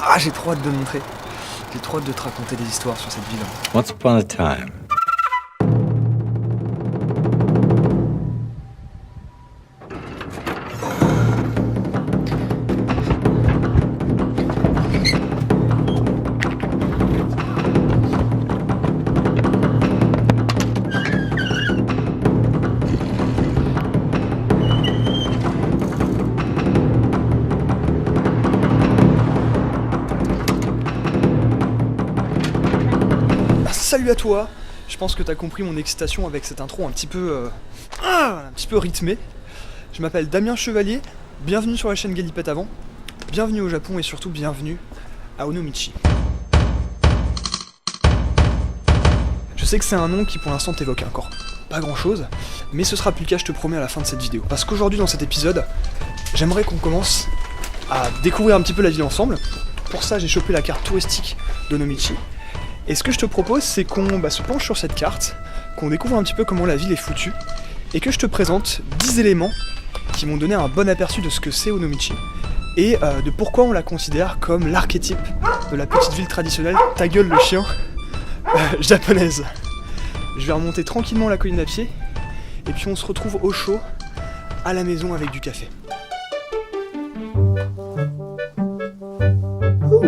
Ah, j'ai trop hâte de montrer. J'ai trop hâte de te raconter des histoires sur cette ville. Once upon a time. Salut à toi. Je pense que t'as compris mon excitation avec cette intro un petit peu rythmée. Je m'appelle Damien Chevalier, bienvenue sur la chaîne Galipette Avant, bienvenue au Japon et surtout bienvenue à Onomichi. Je sais que c'est un nom qui pour l'instant t'évoque encore pas grand chose, mais ce sera plus le cas, je te promets, à la fin de cette vidéo. Parce qu'aujourd'hui dans cet épisode, j'aimerais qu'on commence à découvrir un petit peu la ville ensemble. Pour ça j'ai chopé la carte touristique d'Onomichi. Et ce que je te propose, c'est qu'on se penche sur cette carte, qu'on découvre un petit peu comment la ville est foutue, et que je te présente 10 éléments qui vont donner un bon aperçu de ce que c'est Onomichi, et de pourquoi on la considère comme l'archétype de la petite ville traditionnelle, ta gueule le chien, japonaise. Je vais remonter tranquillement la colline à pied, et puis on se retrouve au chaud, à la maison avec du café. Ouh.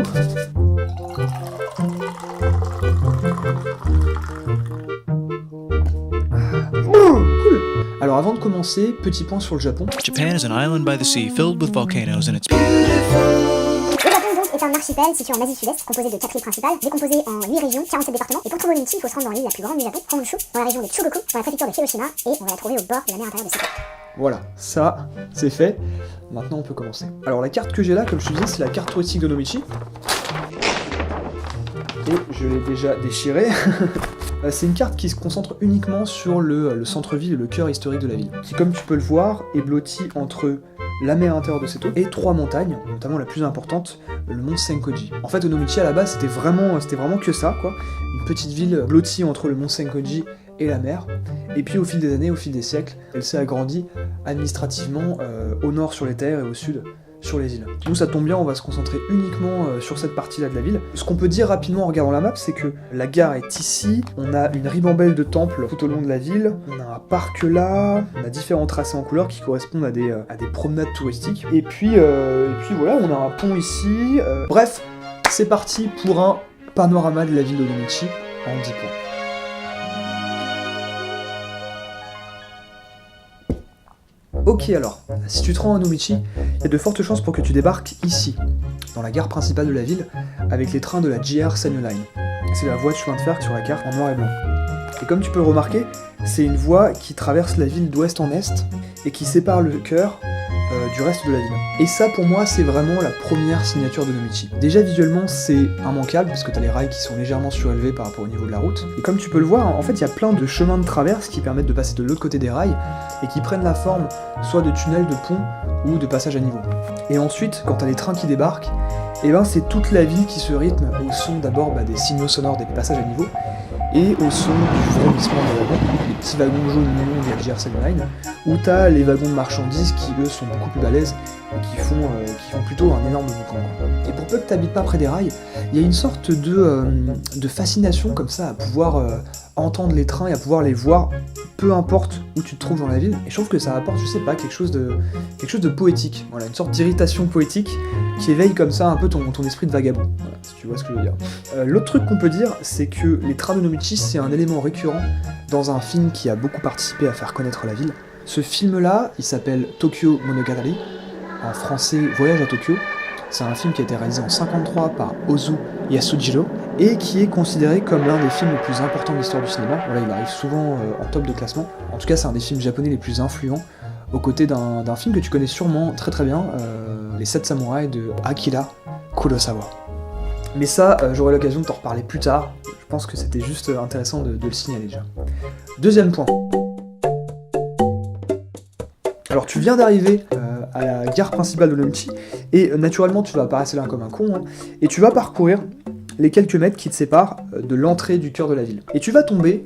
Cool. Alors avant de commencer, petit point sur le Japon. Japan is an island by the sea filled with volcanoes and it's Le Japon donc est un archipel situé en Asie Sud-Est, composé de 4 îles principales, décomposé en 8 régions, 47 départements. Et pour trouver Onomichi, il faut se rendre dans l'île la plus grande du Japon, Honshu, dans la région de Chugoku, dans la préfecture de Hiroshima, et on va la trouver au bord de la mer intérieure de Seto. Voilà, ça, c'est fait. Maintenant on peut commencer. Alors la carte que j'ai là, comme je te disais, c'est la carte touristique d'Onomichi. Et je l'ai déjà déchirée. C'est une carte qui se concentre uniquement sur le centre-ville et le cœur historique de la ville, qui, comme tu peux le voir, est blotti entre la mer intérieure de Seto et 3 montagnes, notamment la plus importante, le mont Senkoji. En fait, Onomichi à la base, c'était vraiment que ça, quoi. Une petite ville blottie entre le mont Senkoji et la mer. Et puis au fil des années, au fil des siècles, elle s'est agrandie administrativement au nord sur les terres et au sud sur les îles. Nous ça tombe bien, on va se concentrer uniquement sur cette partie-là de la ville. Ce qu'on peut dire rapidement en regardant la map, c'est que la gare est ici, on a une ribambelle de temples tout au long de la ville, on a un parc là, on a différents tracés en couleur qui correspondent à des promenades touristiques, et puis voilà, on a un pont ici, bref, c'est parti pour un panorama de la ville d'Onomichi en 10 points. Ok alors, si tu te rends à Onomichi, il y a de fortes chances pour que tu débarques ici, dans la gare principale de la ville, avec les trains de la JR Sanyo Line. C'est la voie de chemin de fer sur la carte en noir et blanc. Et comme tu peux le remarquer, c'est une voie qui traverse la ville d'ouest en est, et qui sépare le cœur du reste de la ville. Et ça pour moi c'est vraiment la première signature d'Onomichi. Déjà visuellement c'est immanquable, parce que t'as les rails qui sont légèrement surélevés par rapport au niveau de la route. Et comme tu peux le voir, en fait il y a plein de chemins de traverse qui permettent de passer de l'autre côté des rails, et qui prennent la forme soit de tunnels, de ponts, ou de passages à niveau. Et ensuite, quand t'as les trains qui débarquent, et ben c'est toute la ville qui se rythme au son d'abord des signaux sonores des passages à niveau, et au son du vrombissement des wagons, les petits wagons jaunes longs de la JR Sanyo Line, où t'as les wagons de marchandises qui eux sont beaucoup plus balèzes et qui font plutôt un énorme boucan. Et pour peu que t'habites pas près des rails, il y a une sorte de fascination comme ça à pouvoir entendre les trains et à pouvoir les voir, peu importe où tu te trouves dans la ville. Et je trouve que ça apporte, je sais pas, quelque chose de poétique. Voilà, une sorte d'irritation poétique qui éveille comme ça un peu ton esprit de vagabond. Voilà, si tu vois ce que je veux dire. L'autre truc qu'on peut dire, c'est que les trains d'Onomichi, c'est un élément récurrent dans un film qui a beaucoup participé à faire connaître la ville. Ce film-là, il s'appelle Tokyo Monogatari, en français Voyage à Tokyo. C'est un film qui a été réalisé en 1953 par Ozu Yasujiro et qui est considéré comme l'un des films les plus importants de l'histoire du cinéma. Voilà, il arrive souvent en top de classement. En tout cas, c'est un des films japonais les plus influents, aux côtés d'un film que tu connais sûrement très très bien, Les 7 samouraïs de Akira Kurosawa. Mais ça, j'aurai l'occasion de t'en reparler plus tard. Je pense que c'était juste intéressant de le signaler déjà. Deuxième point. Alors tu viens d'arriver à la gare principale d'Onomichi, et naturellement tu vas apparaître là comme un con, hein, et tu vas parcourir les quelques mètres qui te séparent de l'entrée du cœur de la ville. Et tu vas tomber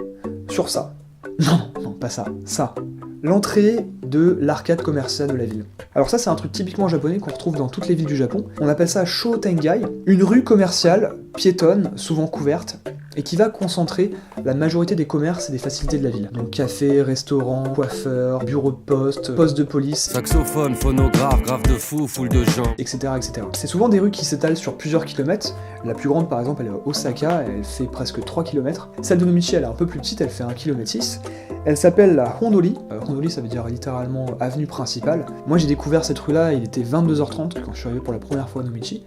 sur ça. Non, pas ça, ça. L'entrée de l'arcade commerciale de la ville. Alors ça c'est un truc typiquement japonais qu'on retrouve dans toutes les villes du Japon. On appelle ça Shotengai, une rue commerciale, piétonne, souvent couverte, et qui va concentrer la majorité des commerces et des facilités de la ville. Donc café, restaurant, coiffeur, bureau de poste, poste de police, saxophone, phonographe, grave de fou, foule de gens, etc. etc. C'est souvent des rues qui s'étalent sur plusieurs kilomètres. La plus grande par exemple elle est à Osaka, elle fait presque 3 km. Celle de Nomichi elle est un peu plus petite, elle fait 1,6 km. Elle s'appelle la Hondoli. Hondoli ça veut dire littéralement avenue principale. Moi j'ai découvert cette rue là, il était 22h30 quand je suis arrivé pour la première fois à Nomichi.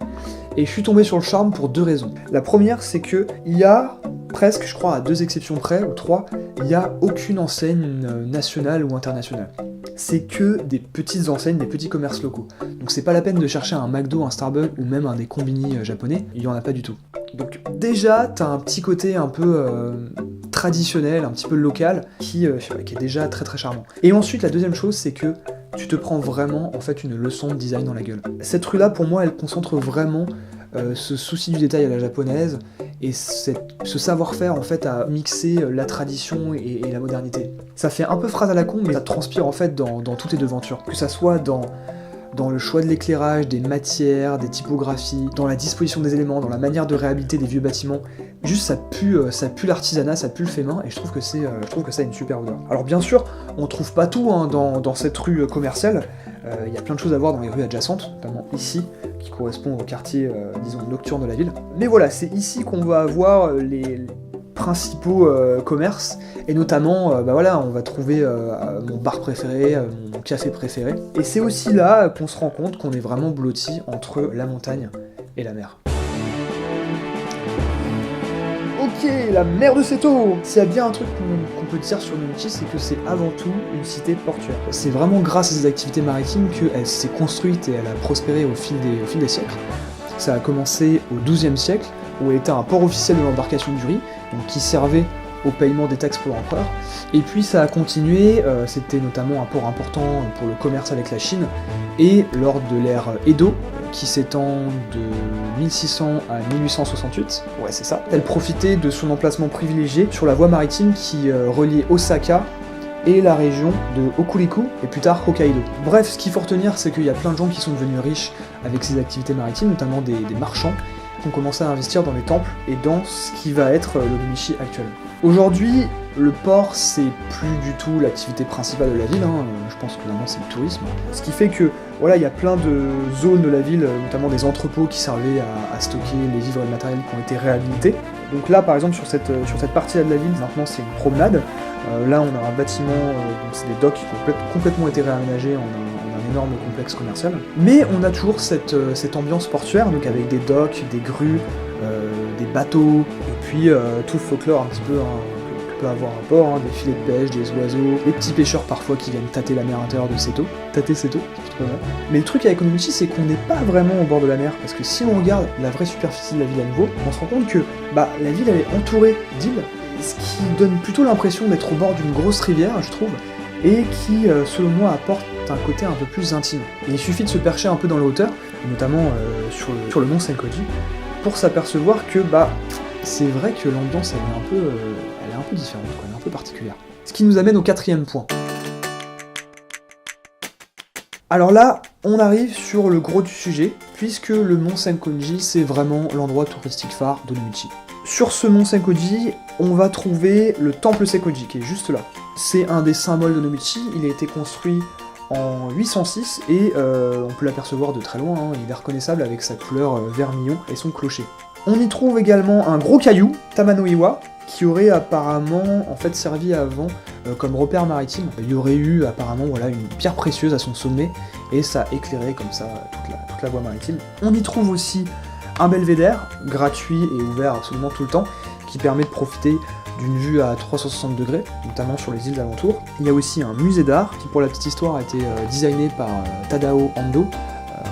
Et je suis tombé sur le charme pour 2 raisons. La première c'est que il y a presque, je crois à 2 exceptions près, ou 3, il n'y a aucune enseigne nationale ou internationale. C'est que des petites enseignes, des petits commerces locaux. Donc c'est pas la peine de chercher un McDo, un Starbucks ou même un des combini japonais, il y en a pas du tout. Donc déjà, t'as un petit côté un peu traditionnel, un petit peu local, qui est déjà très très charmant. Et ensuite, la deuxième chose, c'est que tu te prends vraiment en fait une leçon de design dans la gueule. Cette rue-là, pour moi, elle concentre vraiment ce souci du détail à la japonaise et ce savoir-faire en fait à mixer la tradition et la modernité. Ça fait un peu phrase à la con, mais ça transpire en fait dans toutes les devantures. Que ça soit dans le choix de l'éclairage, des matières, des typographies, dans la disposition des éléments, dans la manière de réhabiliter des vieux bâtiments, juste ça pue l'artisanat, ça pue le fait main, et je trouve que ça a une super odeur. Alors bien sûr, on trouve pas tout hein, dans cette rue commerciale, il y a plein de choses à voir dans les rues adjacentes, notamment ici, qui correspond au quartier, disons, nocturne de la ville. Mais voilà, c'est ici qu'on va avoir les principaux commerces, et notamment, on va trouver mon bar préféré, mon café préféré. Et c'est aussi là qu'on se rend compte qu'on est vraiment blotti entre la montagne et la mer. Ok, la mer de Seto. S'il y a bien un truc qu'on peut dire sur Nomichi, c'est que c'est avant tout une cité portuaire. C'est vraiment grâce à ses activités maritimes qu'elle s'est construite et elle a prospéré au fil des siècles. Ça a commencé au XIIe siècle, où elle était un port officiel de l'embarcation du riz, donc qui servait au paiement des taxes pour l'empereur. Et puis ça a continué, c'était notamment un port important pour le commerce avec la Chine, et lors de l'ère Edo, qui s'étend de 1600 à 1868, ouais c'est ça, elle profitait de son emplacement privilégié sur la voie maritime qui reliait Osaka et la région de Hokuriku, et plus tard Hokkaido. Bref, ce qu'il faut retenir, c'est qu'il y a plein de gens qui sont devenus riches avec ces activités maritimes, notamment des marchands, qui ont commencé à investir dans les temples et dans ce qui va être le Nomichi actuel. Aujourd'hui, le port, c'est plus du tout l'activité principale de la ville, hein. Je pense que maintenant c'est le tourisme. Ce qui fait que, voilà, il y a plein de zones de la ville, notamment des entrepôts qui servaient à stocker les vivres et le matériel qui ont été réhabilités. Donc là, par exemple, sur cette partie-là de la ville, maintenant c'est une promenade. Là, on a un bâtiment, donc c'est des docks qui ont complètement été réaménagés en un énorme complexe commercial. Mais on a toujours cette ambiance portuaire, donc avec des docks, des grues, des bateaux, et puis tout le folklore un petit peu que peut avoir un port, hein, des filets de pêche, des oiseaux, des petits pêcheurs parfois qui viennent tâter la mer intérieure de Seto. Tâter Seto, c'est plutôt pas mal. Mais le truc avec Nomichi, c'est qu'on n'est pas vraiment au bord de la mer, parce que si on regarde la vraie superficie de la ville à nouveau, on se rend compte que la ville elle est entourée d'îles, ce qui donne plutôt l'impression d'être au bord d'une grosse rivière, je trouve, et qui, selon moi, apporte un côté un peu plus intime. Et il suffit de se percher un peu dans la hauteur, notamment sur le mont Senkoji, pour s'apercevoir que c'est vrai que l'ambiance elle est un peu différente, quoi, elle est un peu particulière. Ce qui nous amène au 4e point. Alors là, on arrive sur le gros du sujet, puisque le mont Senkoji, c'est vraiment l'endroit touristique phare de Nomichi. Sur ce mont Senkoji, on va trouver le temple Senkoji, qui est juste là. C'est un des symboles de Nomichi, il a été construit en 806, et on peut l'apercevoir de très loin, hein, il est reconnaissable avec sa couleur vermillon et son clocher. On y trouve également un gros caillou, Tamanoiwa, qui aurait apparemment en fait servi avant comme repère maritime. Il y aurait eu apparemment une pierre précieuse à son sommet, et ça éclairait comme ça toute la voie maritime. On y trouve aussi un belvédère, gratuit et ouvert absolument tout le temps, qui permet de profiter d'une vue à 360 degrés, notamment sur les îles alentours. Il y a aussi un musée d'art, qui pour la petite histoire a été designé par Tadao Ando,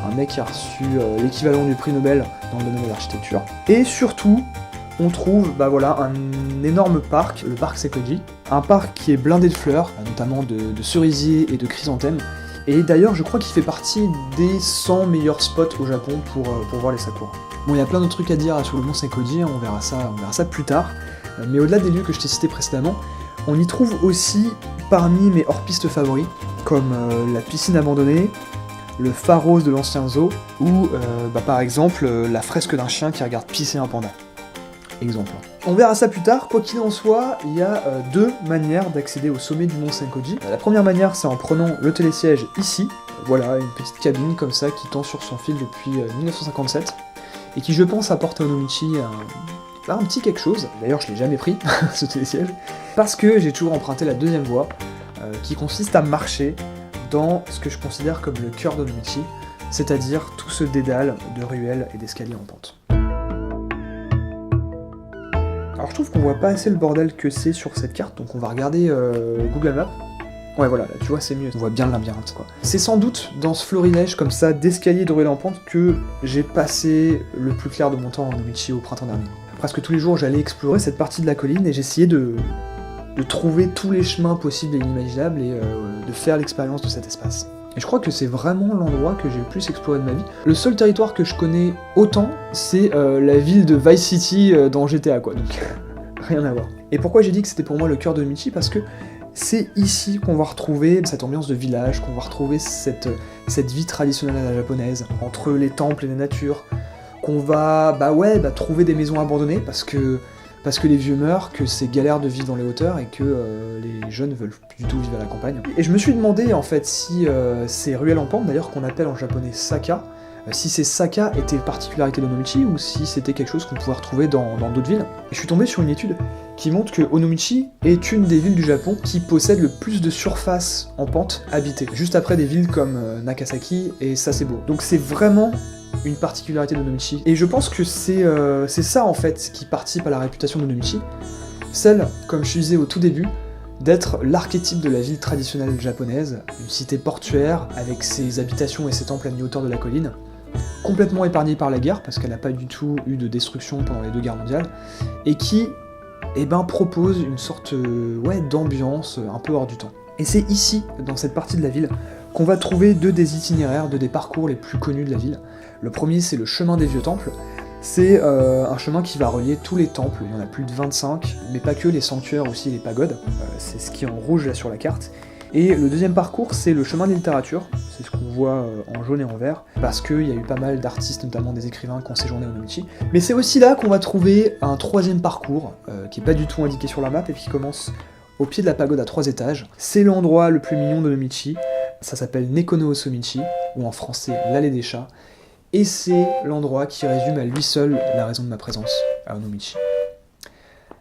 un mec qui a reçu l'équivalent du prix Nobel dans le domaine de l'architecture. Et surtout, on trouve un énorme parc, le parc Senkoji, un parc qui est blindé de fleurs, notamment de cerisiers et de chrysanthèmes. Et d'ailleurs, je crois qu'il fait partie des 100 meilleurs spots au Japon pour voir les sakuras. Bon, il y a plein d'autres trucs à dire sur le mont Senkoji, on verra ça plus tard. Mais au-delà des lieux que je t'ai cités précédemment, On y trouve aussi parmi mes hors-pistes favoris, comme la piscine abandonnée, le phare rose de l'ancien zoo, ou par exemple la fresque d'un chien qui regarde pisser un panda. Exemple. On verra ça plus tard, quoi qu'il en soit, il y a deux manières d'accéder au sommet du mont Senkoji. La première manière, c'est en prenant le télésiège ici, voilà, une petite cabine comme ça qui tend sur son fil depuis 1957, et qui je pense apporte à Onomichi un petit quelque chose. D'ailleurs je l'ai jamais pris, ce télésiège, parce que j'ai toujours emprunté la deuxième voie, qui consiste à marcher dans ce que je considère comme le cœur d'Onomichi, c'est-à-dire tout ce dédale de ruelles et d'escaliers en pente. Alors je trouve qu'on voit pas assez le bordel que c'est sur cette carte, donc on va regarder Google Maps. Ouais voilà, là, tu vois c'est mieux, on voit bien le labyrinthe quoi. C'est sans doute dans ce florilège comme ça d'escaliers de ruelles en pente que j'ai passé le plus clair de mon temps en Onomichi au printemps dernier. Presque tous les jours j'allais explorer cette partie de la colline et j'essayais de trouver tous les chemins possibles et inimaginables et de faire l'expérience de cet espace. Et je crois que c'est vraiment l'endroit que j'ai le plus exploré de ma vie. Le seul territoire que je connais autant, c'est la ville de Vice City dans GTA quoi, donc rien à voir. Et pourquoi j'ai dit que c'était pour moi le cœur de Onomichi? Parce que c'est ici qu'on va retrouver cette ambiance de village, qu'on va retrouver cette vie traditionnelle à la japonaise, entre les temples et la nature, qu'on va trouver des maisons abandonnées parce que les vieux meurent, que c'est galère de vivre dans les hauteurs et que les jeunes veulent plus du tout vivre à la campagne. Et je me suis demandé en fait si ces ruelles en pente, d'ailleurs qu'on appelle en japonais saka, si ces sakas étaient particularité d'Onomichi ou si c'était quelque chose qu'on pouvait retrouver dans d'autres villes. Et je suis tombé sur une étude qui montre que Onomichi est une des villes du Japon qui possède le plus de surface en pente habitée, juste après des villes comme Nagasaki et Sasebo. Donc c'est vraiment une particularité d'Onomichi. Et je pense que c'est ça en fait qui participe à la réputation d'Onomichi, celle, comme je disais au tout début, d'être l'archétype de la ville traditionnelle japonaise, une cité portuaire avec ses habitations et ses temples à mi-hauteur de la colline, complètement épargnée par la guerre parce qu'elle n'a pas du tout eu de destruction pendant les deux guerres mondiales, et qui propose une sorte d'ambiance un peu hors du temps. Et c'est ici, dans cette partie de la ville, qu'on va trouver deux des itinéraires, deux des parcours les plus connus de la ville. Le premier, c'est le chemin des vieux temples. C'est un chemin qui va relier tous les temples, il y en a plus de 25, mais pas que, les sanctuaires aussi, les pagodes. C'est ce qui est en rouge là sur la carte. Et le deuxième parcours, c'est le chemin des littératures, c'est ce qu'on voit en jaune et en vert, parce qu'il y a eu pas mal d'artistes, notamment des écrivains, qui ont séjourné à Onomichi. Mais c'est aussi là qu'on va trouver un troisième parcours, qui est pas du tout indiqué sur la map, et qui commence au pied de la pagode à 3 étages. C'est l'endroit le plus mignon d'Onomichi, ça s'appelle Nekono Osomichi, ou en français l'allée des chats, et c'est l'endroit qui résume à lui seul la raison de ma présence à Onomichi.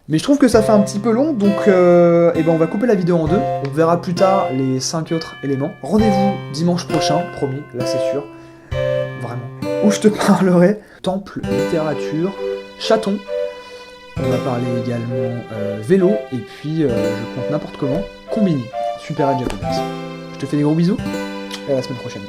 Mais je trouve que ça fait un petit peu long, donc on va couper la vidéo en deux. On verra plus tard les 5 autres éléments. Rendez-vous dimanche prochain, promis, là c'est sûr. Vraiment. Où je te parlerai temple, littérature, chaton. On va parler également vélo, et puis je compte n'importe comment, combini, super aide japonaise. Je te fais des gros bisous, et à la semaine prochaine.